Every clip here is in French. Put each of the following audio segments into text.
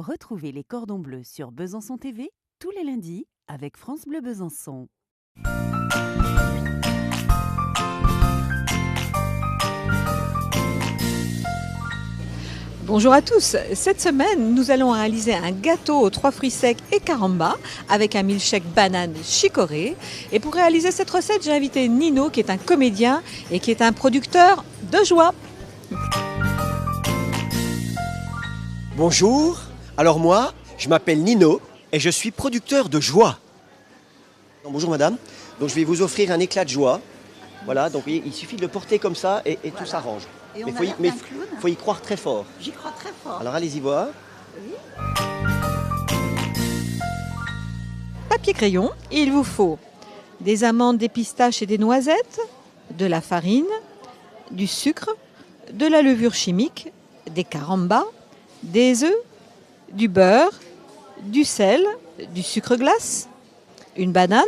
Retrouvez les cordons bleus sur Besançon TV tous les lundis avec France Bleu Besançon. Bonjour à tous. Cette semaine, nous allons réaliser un gâteau aux 3 fruits secs et caramba avec un milkshake banane chicorée. Et pour réaliser cette recette, j'ai invité Nino qui est un comédien et qui est un producteur de joie. Bonjour, alors moi, je m'appelle Nino et je suis producteur de joie. Bonjour madame, donc je vais vous offrir un éclat de joie. Voilà, donc il suffit de le porter comme ça et voilà. Tout s'arrange. Mais il faut y croire très fort. J'y crois très fort. Alors allez-y voir. Oui. Papier crayon, il vous faut des amandes, des pistaches et des noisettes, de la farine, du sucre, de la levure chimique, des carambas, des œufs, du beurre, du sel, du sucre glace, une banane,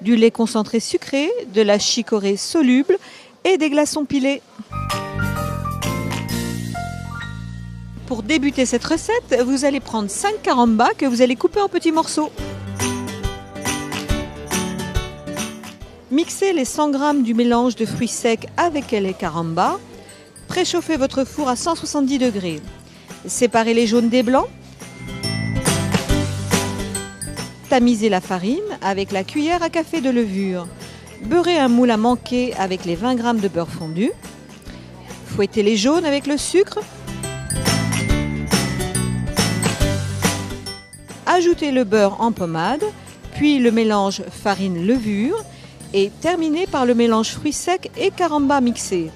du lait concentré sucré, de la chicorée soluble et des glaçons pilés. Pour débuter cette recette, vous allez prendre 5 carambas que vous allez couper en petits morceaux. Mixez les 100 g du mélange de fruits secs avec les carambas. Préchauffez votre four à 170 degrés. Séparez les jaunes des blancs. Tamisez la farine avec la cuillère à café de levure. Beurrez un moule à manquer avec les 20 g de beurre fondu. Fouettez les jaunes avec le sucre. Ajoutez le beurre en pommade, puis le mélange farine-levure et terminez par le mélange fruits secs et carambas mixés.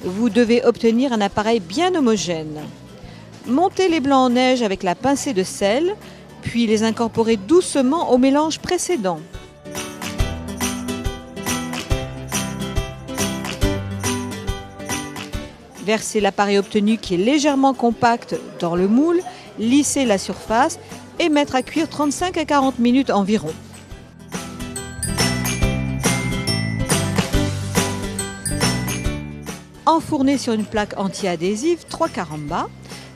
Vous devez obtenir un appareil bien homogène. Montez les blancs en neige avec la pincée de sel, puis les incorporez doucement au mélange précédent. Versez l'appareil obtenu qui est légèrement compact dans le moule, lissez la surface et mettre à cuire 35 à 40 minutes environ. Enfournez sur une plaque anti-adhésive 3 carambas,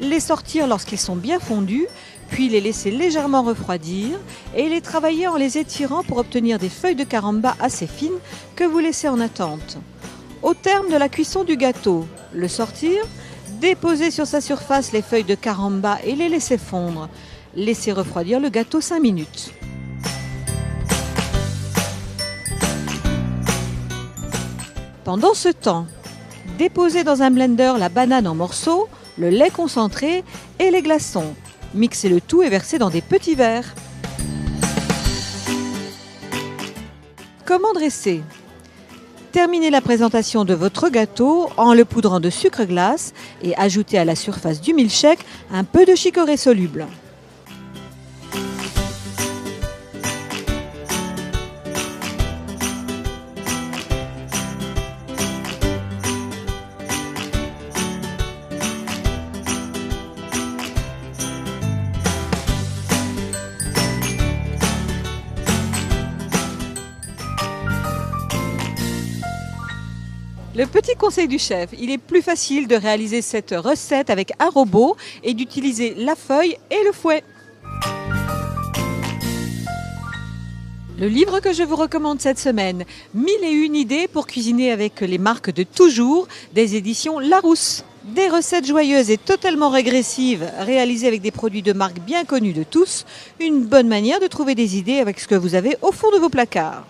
les sortir lorsqu'ils sont bien fondus, puis les laisser légèrement refroidir et les travailler en les étirant pour obtenir des feuilles de caramba assez fines que vous laissez en attente. Au terme de la cuisson du gâteau, le sortir, déposer sur sa surface les feuilles de caramba et les laisser fondre. Laissez refroidir le gâteau 5 minutes. Pendant ce temps, déposez dans un blender la banane en morceaux, le lait concentré et les glaçons. Mixez le tout et versez dans des petits verres. Comment dresser ? Terminez la présentation de votre gâteau en le poudrant de sucre glace et ajoutez à la surface du milkshake un peu de chicorée soluble. Le petit conseil du chef, il est plus facile de réaliser cette recette avec un robot et d'utiliser la feuille et le fouet. Le livre que je vous recommande cette semaine, 1001 idées pour cuisiner avec les marques de toujours, des éditions Larousse. Des recettes joyeuses et totalement régressives, réalisées avec des produits de marque bien connus de tous, une bonne manière de trouver des idées avec ce que vous avez au fond de vos placards.